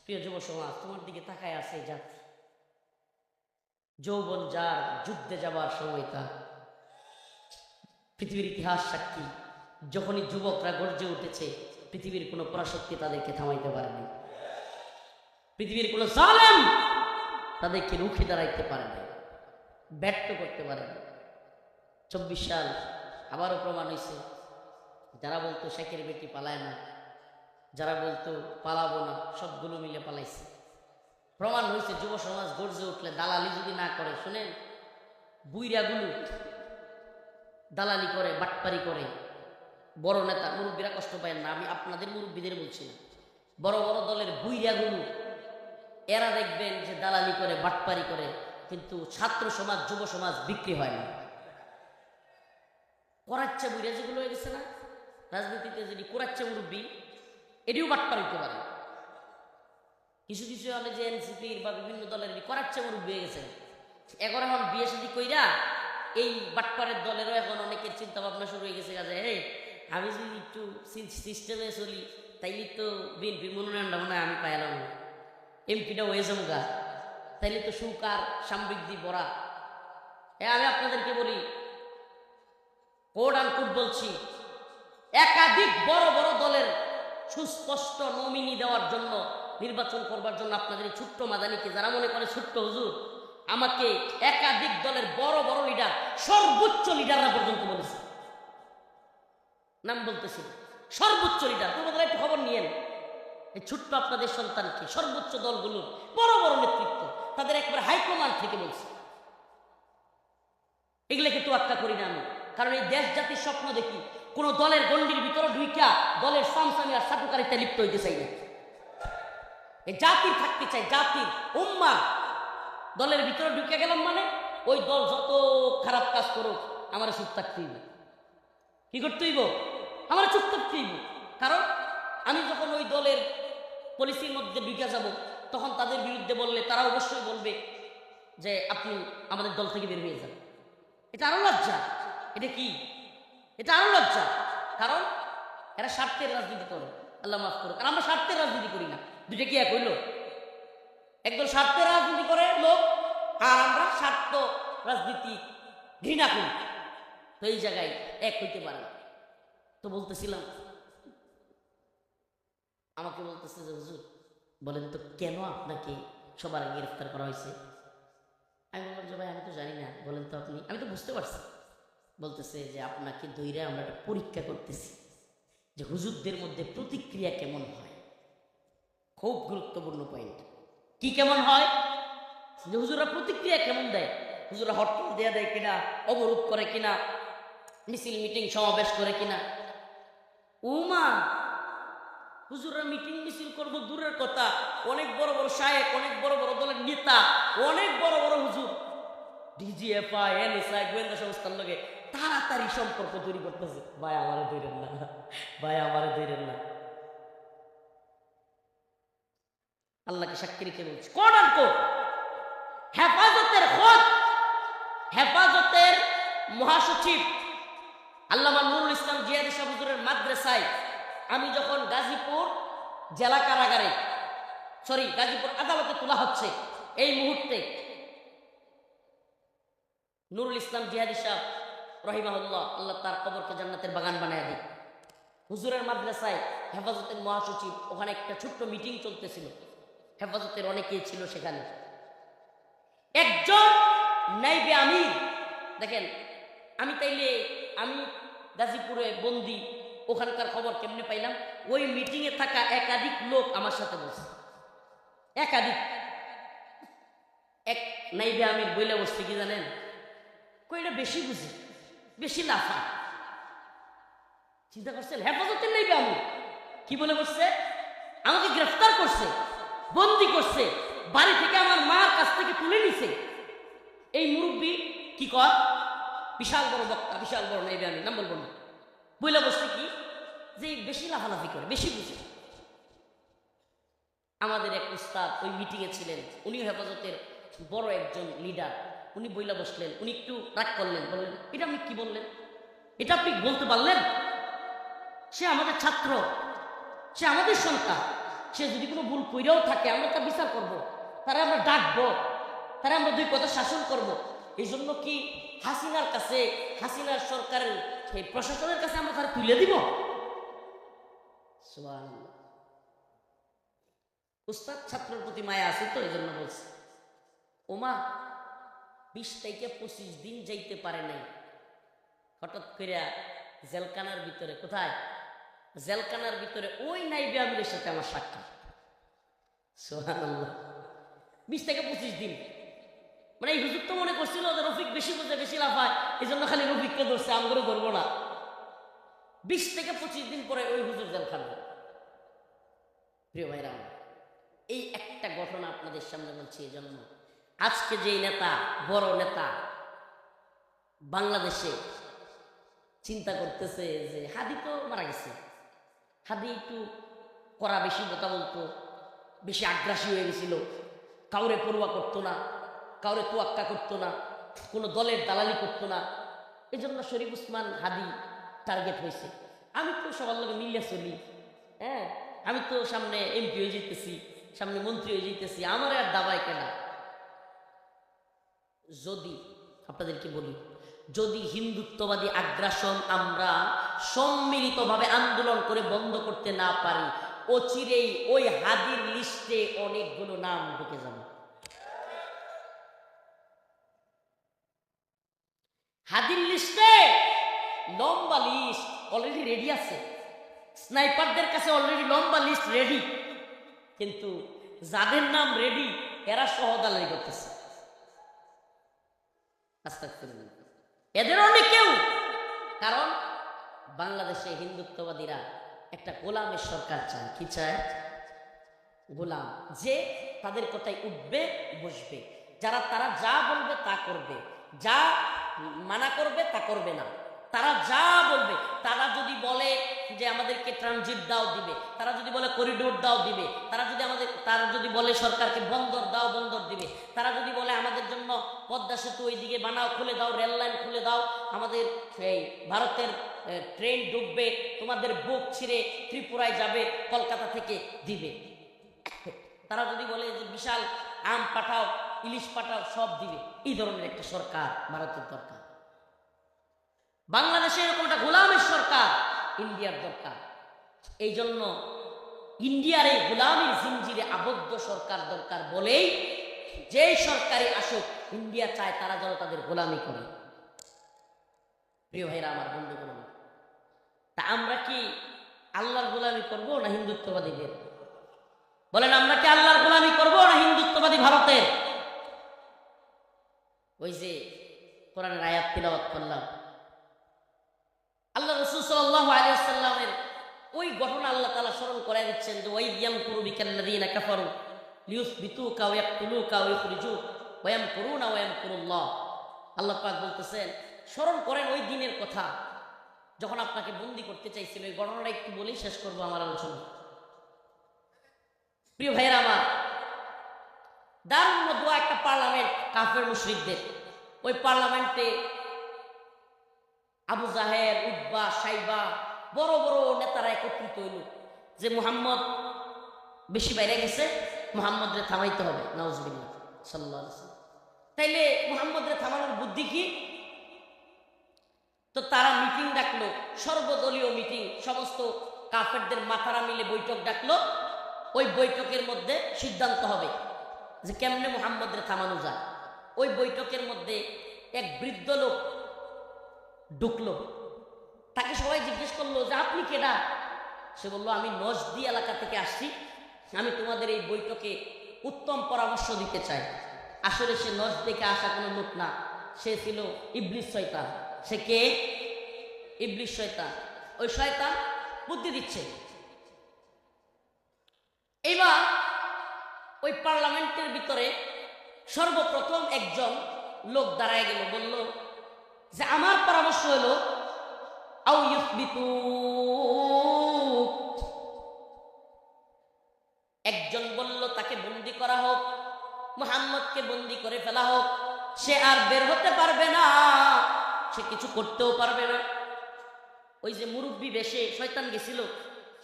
প্রিয় যুব সমাজ, তোমার দিকে তাকায় আছে জাতি। যৌবন যার, যুদ্ধে যাবার সময় তার। পৃথিবীর ইতিহাস সাক্ষী, যখনই যুবকরা গর্জে উঠেছে, পৃথিবীর কোনো পরাশক্তি তাদেরকে থামাইতে পারেনি। পৃথিবীর কোনো জালেম তাদেরকে রুখে দাঁড়াইতে পারে না, ব্যর্থ করতে পারে না। 24 সাল আবারও প্রমাণ হয়েছে। যারা বলতো শেখের বেটি পালায় না, যারা বলতো পালাবো না, সবগুলো মিলে পালাইছে। প্রমাণ হয়েছে যুব সমাজ গর্জে উঠলে, দালালি যদি না করে, শুনেন, বুইরাগুলো দালালি করে, বাটপারি করে, বড় নেতা মুরব্বীরা কষ্ট পায় না, আমি আপনাদের মুরব্বীদের বলছি না, বড় বড় দলের বুইরাগুলো এরা দেখবেন যে দালালি করে, বাটপারি করে, কিন্তু ছাত্র সমাজ, যুব সমাজ বিক্রি হয় না। করাচ্ছা বুইরা যেগুলো হয়ে গেছে না রাজনীতিতে, যদি কোরাচ্ছা মুরব্বী, এটিও বাটপার হইতে পারে। কিছু কিছু হলে যে এনসিপির বা বিভিন্ন দলের করাচ্ছা মুরব্বী হয়ে গেছে, এখন বিয়ে শাদী কইরা এই বাটপারের দলেরও এখন অনেকের চিন্তা ভাবনা শুরু হয়ে গেছে। কাজে আমি যদি একটু সিস্টেমে চলি, তাইলে তো বিএনপির মনোনয়নটা মনে হয় আমি পাইলাম, এমপিটা হয়ে যাবো গা, তাইলে তো সুখ আর সমৃদ্ধি ভরা। আমি আপনাদেরকে বলি, কোড আন কোড বলছি, একাধিক বড় বড় দলের সুস্পষ্ট নমিনি দেওয়ার জন্য, নির্বাচন করবার জন্য আপনাদের ছোট্ট মাদানিকে, যারা মনে করে ছোট্ট হুজুর, আমাকে একাধিক দলের বড় বড় লিডার, সর্বোচ্চ লিডাররা পর্যন্ত বলেছে, নাম বলতেছি, সর্বোচ্চ লিডার। তোমাদের একটু খবর নিয়েন, এই ছোট্ট আপনাদের সন্তানকে সর্বোচ্চ দলগুলো বড় বড় নেতৃত্ব তাদের একবার হাইকমান্ড থেকে বলছে। এগুলোকে তোয়াক্কা করি না আমি, কারণ এই দেশ জাতির স্বপ্ন দেখি। কোন দলের গণ্ডির ভিতরে ঢুইকা দলের সামসামি আর সাটুকারিতে লিপ্ত হইতে চাই না। এই জাতির থাকতে চাই, জাতির উম্মা। দলের ভিতরে ঢুকে গেলাম মানে ওই দল যত খারাপ কাজ করুক, আমার চুপ থাকতে হইব। কি করতে হইব? আমার চুপ থাকতে হইব। কারণ আমি যখন ওই দলের পলিসির মধ্যে ঢুকে যাব, তখন তাদের বিরুদ্ধে বললে তারা অবশ্যই বলবে যে আপনি আমাদের দল থেকে বের হয়ে যান। এটা আরো লজ্জা। এটা কি? এটা আরো লজ্জা। কারণ এরা স্বার্থের রাজনীতি করে, আল্লাহ মাফ করুক। আর আমরা স্বার্থের রাজনীতি করি না। দুইটা কি এক হইল? একদল স্বার্থের রাজনীতি করে লোক, আর আমরা স্বার্থ রাজনীতি ঘৃণা করি। তো এই জায়গায় এক হইতে পারে। তো বলতেছিলাম, আমাকে বলতেছে যে হুজুর বলেন তো কেন আপনাকে সবার আগে গ্রেফতার করা হয়েছে? আমি বললাম যে ভাই আমি তো জানি না, বলেন তো আপনি। আমি তো বুঝতে পারছি। বলতেছে যে আপনাকে দইরা আমরা একটা পরীক্ষা করতেছি যে হুজুরদের মধ্যে প্রতিক্রিয়া কেমন হয়। খুব গুরুত্বপূর্ণ পয়েন্ট। কি কেমন হয়? যে হুজুরা প্রতিক্রিয়া কেমন দেয়, হুজুরা হট্টগোল দেয়া দেয় কিনা, অবরোধ করে কিনা, মিছিল মিটিং সমাবেশ করে কিনা। উমা হুজুরা মিটিং মিছিল করবো দূরের কথা, অনেক বড় বড় শায়েখ, অনেক বড় বড় দলের নেতা, অনেক বড় বড় হুজুর ডিজিএফআই, এনএসআই, গোয়েন্দা সংস্থার লগে তাড়াতাড়ি সম্পর্ক তৈরি করতেছে। ভাই আমারে ধরেন না, ভাই আমারে ধরেন না। আল্লাহকে সাক্ষী রেখে বলছি, কোড আন কোড হেফাজতের খোদ, হেফাজতের মহাসচিব আল্লামা নুরুল ইসলাম জিয়াদি সাহেব হুজুরের মাদ্রাসায় আমি যখন গাজীপুর জেলা কারাগারে, গাজীপুর আদালতে তোলা হচ্ছে, এই মুহূর্তে নুরুল ইসলাম জিহাদি সাহেব রহিমাহুল্লাহ, আল্লাহ তার কবরকে জান্নাতের বাগান বানায় দেয়, হুজুরের মাদ্রাসায় হেফাজতের মহাসচিব, ওখানে একটা ছোট্ট মিটিং চলতেছিল, হেফাজতের অনেকেই ছিল সেখানে। একজন নাইবে আমির, দেখেন আমি গাজীপুরে বন্দি, ওখানকার খবর কেমনে পাইলাম? ওই মিটিং এ থাকা একাধিক লোক আমার সাথে বসে, একাধিক। এক নাইবে আমির বইলে বসছে কি জানেন? কইটা বেশি বুঝি, বেশি লাফা। চিন্তা করছেন? হেফাজতের নাইবে আমির কি বলে বসছে? আমাকে গ্রেফতার করছে, বন্দি করছে, বাড়ি থেকে আমার মার কাছ থেকে তুলে নিছে। এই মুরব্বী কি কর, বিশাল বড় বক্তা, বিশাল বড় নাইবে আমির, নাম বলবো না, বইলা বসছে কি যে বেশি লাফালাফি করে, বেশি বুঝে। আমাদের এক উস্তাদ ওই মিটিংয়ে ছিলেন, উনিও হেফাজতের বড় একজন লিডার। উনি বইলা বসলেন, উনি একটু রাগ করলেন, বললেন এটা আপনি কি বললেন? এটা আপনি বলতে পারলেন? সে আমাদের ছাত্র, সে আমাদের সন্তান, সে যদি কোনো ভুল কইরাও থাকে আমরা তার বিচার করব, তারা আমরা ডাকবো, তারা আমরা দুই কথা শাসন করব। এই জন্য কি হাসিনার কাছে, হাসিনার সরকারের সেই প্রশাসনের কাছে আমরা তারা তুলে দিব? সুবহানাল্লাহ। উস্তাদ ছাত্রের প্রতি মায়া আছে তো এই জন্য বলছে। ওমা 20 থেকে 25 দিন যাইতে পারে নাই, হঠাৎ করে জেলখানার ভিতরে, কোথায় জেলখানার ভিতরে ওই নাইবে আমিরের সাথে আমার সাক্ষাৎ। সুবহানাল্লাহ। 20 থেকে 25 দিন, মানে এই হুজুর তো মনে করছিল যে রফিক বেশি বোঝে বেশি লাফায়, এই জন্য খালি রফিককে ধরছে, আমগরে ধরবো না। 20 থেকে 25 দিন পরে ওই হুজুর জেলখানা। প্রিয় ভাইরা, এই একটা ঘটনা আপনাদের সামনে বলছি এই জন্য আজকে যেই নেতা, বড় নেতা বাংলাদেশে চিন্তা করতেছে যে হাদি তো মারা গেছে, হাদি একটু করা বেশি কথা বলতো, বেশি আগ্রাসী হয়ে গেছিল, কাউরে পড়ুয়া করতো না, কাউরে তোয়াক্কা করতো না, কোনো দলের দালালি করতো না, এই জন্য শরীফ উসমান হাদি টার্গেট হয়েছে। আমি তো সবার লোকে মিলিয়ে চলি, হ্যাঁ, আমি তো সামনে এমপি হয়ে যেতেছি, সামনে মন্ত্রী হয়ে যেতেছি, আমার আর দাবায় কেনা। যদি আপনাদেরকে বলি, যদি হিন্দুত্ববাদী আগ্রাসন আমরা সম্মিলিতভাবে আন্দোলন করে বন্ধ করতে না পারি, অচিরেই ওই হাদির লিস্টে অনেকগুলো নাম ঢুকে যাবে। হাদির লিস্টে লম্বা লিস্ট অলরেডি রেডি আছে, স্নাইপারদের কাছে অলরেডি লম্বা লিস্ট রেডি, কিন্তু যাদের নাম রেডি এরা সহদালালি করতেছে। এদের অনেক কেউ, কারণ বাংলাদেশে হিন্দুত্ববাদীরা একটা গোলামের সরকার চায়। কি চায়? গোলাম, যে তাদের কথায় উঠবে বসবে, যারা তারা যা বলবে তা করবে, যা মানা করবে তা করবে না, তারা যা বলবে। তারা যদি বলে যে আমাদেরকে ট্রানজিট দাও দিবে, তারা যদি বলে করিডোর দাও দিবে, তারা যদি বলে সরকারকে বন্দর দাও বন্দর দিবে, তারা যদি বলে আমাদের জন্য পদ্মা সেতু ওইদিকে বানাও, খুলে দাও, রেল লাইন খুলে দাও, আমাদের এই ভারতের ট্রেন ডুববে, তোমাদের বুক ছিঁড়ে ত্রিপুরায় যাবে কলকাতা থেকে, দিবে। তারা যদি বলে যে বিশাল আম পাঠাও, ইলিশ পাঠাও, সব দিবে। এই ধরনের একটা সরকার ভারতের দরকার। বাংলাদেশে এরকম একটা গোলামের সরকার ইন্ডিয়ার দরকার। এই জন্য ইন্ডিয়ার এই গোলামের জিঞ্জিরে আবদ্ধ সরকার দরকার বলেই যেই সরকারি আসুক ইন্ডিয়া চায় তারা যেন তাদের গোলামি করে। প্রিয় ভাইরা আমার, বন্ধুগণ, তা আমরা কি আল্লাহর গোলামি করব না হিন্দুত্ববাদীদের? বলেন, আমরা কি আল্লাহর গোলামি করব না হিন্দুত্ববাদী ভারতের? ওই যে কোরআনের আয়াত তিলাওয়াত করলাম, আল্লাহ রাসূল সাল্লাল্লাহু আলাইহি ওয়াসাল্লামের ওই ঘটনা আল্লাহ তাআলা স্মরণ করায় দিচ্ছেন যে ওয়াইদ ইয়ামকুরু বিকাল্লাযীনা কাফারু লিয়ুসবিতুকা ওয়া ইয়াকতুলুকা ওয়া ইখরিজুক ওয়া ইয়ামকুরুনা ওয়া ইয়ামকুরুল্লাহ। আল্লাহ পাক বলতেছেন, স্মরণ করেন ওই দিনের কথা যখন আপনাকে বন্দী করতে চাইছিল। এই ঘটনাটা একটু বলেই শেষ করবো আমার আলোচনা। প্রিয় ভাইয়েরা আমার, দারুণ মদুয়া একটা পার্লামেন্ট কাফের মুশরিকদের। ওই পার্লামেন্টে আবু জাহেল, উতবা, সাইবা, বড় বড় নেতারা একত্রিত হইল যে মুহাম্মদ বেশি বাইরে গেছে, মুহাম্মদরে থামাইতে হবে। নাউজুবিল্লাহ সাল্লাল্লাহু আলাইহি ওয়াসাল্লাম। তাইলে মুহাম্মদরে থামানোর বুদ্ধি কি? তো তারা মিটিং ডাকলো, সর্বদলীয় মিটিং, সমস্ত কাফেরদের মাথারা মিলে বৈঠক ডাকলো। ওই বৈঠকের মধ্যে সিদ্ধান্ত হবে যে কেমনে মুহাম্মদরে থামানো যায়। ওই বৈঠকের মধ্যে এক বৃদ্ধ লোক ঢুকলো, তাকে সবাই জিজ্ঞেস করলো যে আপনি কেডা? সে বলল, আমি নজদি এলাকা থেকে আসছি, আমি তোমাদের এই বৈঠকে উত্তম পরামর্শ দিতে চাই। আসলে সে নজদ থেকে আসা কোনো লোক না, সে ছিল ইবলিস শয়তান। সে কে? ইবলিস শয়তান। ওই শয়তান বুদ্ধি দিচ্ছে। এবার ওই পার্লামেন্টের ভিতরে সর্বপ্রথম একজন লোক দাঁড়ায় গেল, বলল যে আমার পরামর্শ হলো আও ইউসবিতু, একজন বলল তাকে বন্দি করা হোক, মুহাম্মদকে বন্দি করে ফেলা হোক, সে আর বের হতে পারবে না, সে কিছু করতেও পারবে না। ওই যে মুরব্বী বেশে শয়তান গেছিল,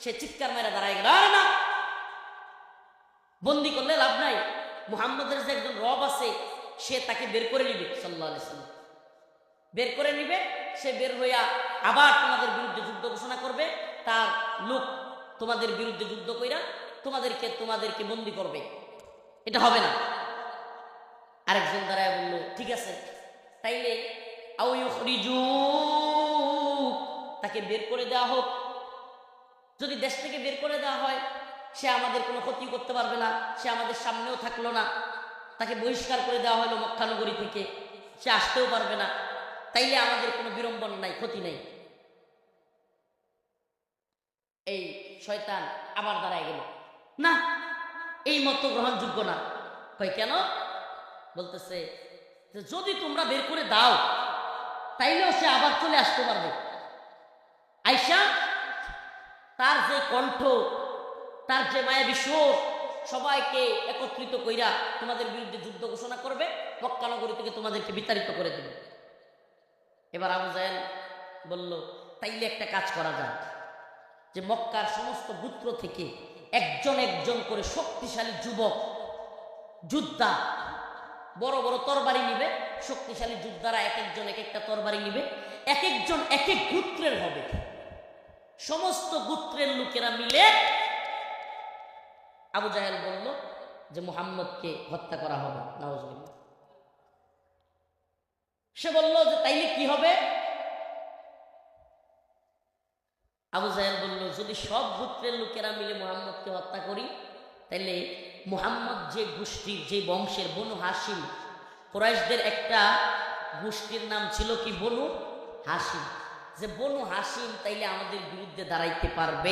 সে চিৎকার মেরে দাঁড়ায় গেল, আরে না, বন্দি করলে লাভ নাই, মুহাম্মদের যে একজন রব আছে সে তাকে বের করে নিবে, সাল্লাল্লাহু আলাইহি ওয়াসাল্লাম বের করে নিবে। সে বের হইয়া আবার তোমাদের বিরুদ্ধে যুদ্ধ ঘোষণা করবে, তার লোক তোমাদের বিরুদ্ধে যুদ্ধ কইরা তোমাদেরকে বন্দি করবে। এটা হবে না। আরেকজন দাঁড়ায় বলল, ঠিক আছে, তাইলে আও ইউখরিজুক, তাকে বের করে দেওয়া হোক। যদি দেশ থেকে বের করে দেওয়া হয়, সে আমাদের কোনো ক্ষতি করতে পারবে না, সে আমাদের সামনেও থাকলো না, তাকে বহিষ্কার করে দেওয়া হলো মক্কা নগরী থেকে, সে আসতেও পারবে না, তাইলে আমাদের কোনো বিড়ম্বনা নাই, ক্ষতি নাই। এই শয়তান আবার দাঁড়ায় গেল, না, এই মত গ্রহণযোগ্য না। কয় কেন? বলতেছে যে যদি তোমরা বের করে দাও তাইলেও সে আবার চলে আসতে পারবে। আয়সা তার যে কণ্ঠ, তার যে মায়াবী সুর, সবাইকে একত্রিত কইরা তোমাদের বিরুদ্ধে যুদ্ধ ঘোষণা করবে, মক্কা নগরী থেকে তোমাদেরকে বিতাড়িত করে দেবে। এবার আবু জাহেল বলল, তাইলে একটা কাজ করা যায়, যে মক্কার সমস্ত গোত্র থেকে একজন একজন করে শক্তিশালী যুবক যোদ্ধা, বড় বড় তরবারি নিবে, শক্তিশালী যোদ্ধারা এক একজন এক একটা তরবারি নিবে, এক একজন এক এক গোত্রের হবে, সমস্ত গোত্রের লোকেরা মিলে। আবু জাহেল বলল যে মুহাম্মদকে হত্যা করা হবে, নাউজুবিল্লাহ। সে বলল যে তাইলে কি হবে? আবু জাহেল বলল, যদি সব গোত্রের লোকেরা মিলে মুহাম্মদকে হত্যা করি, তাইলে মুহাম্মদ যে গোষ্ঠীর, যে বংশের, বনু হাসিম, কুরাইশদের একটা গোষ্ঠীর নাম ছিল কি? বনু হাসিম। যে বনু হাসিম তাইলে আমাদের বিরুদ্ধে দাঁড়াইতে পারবে।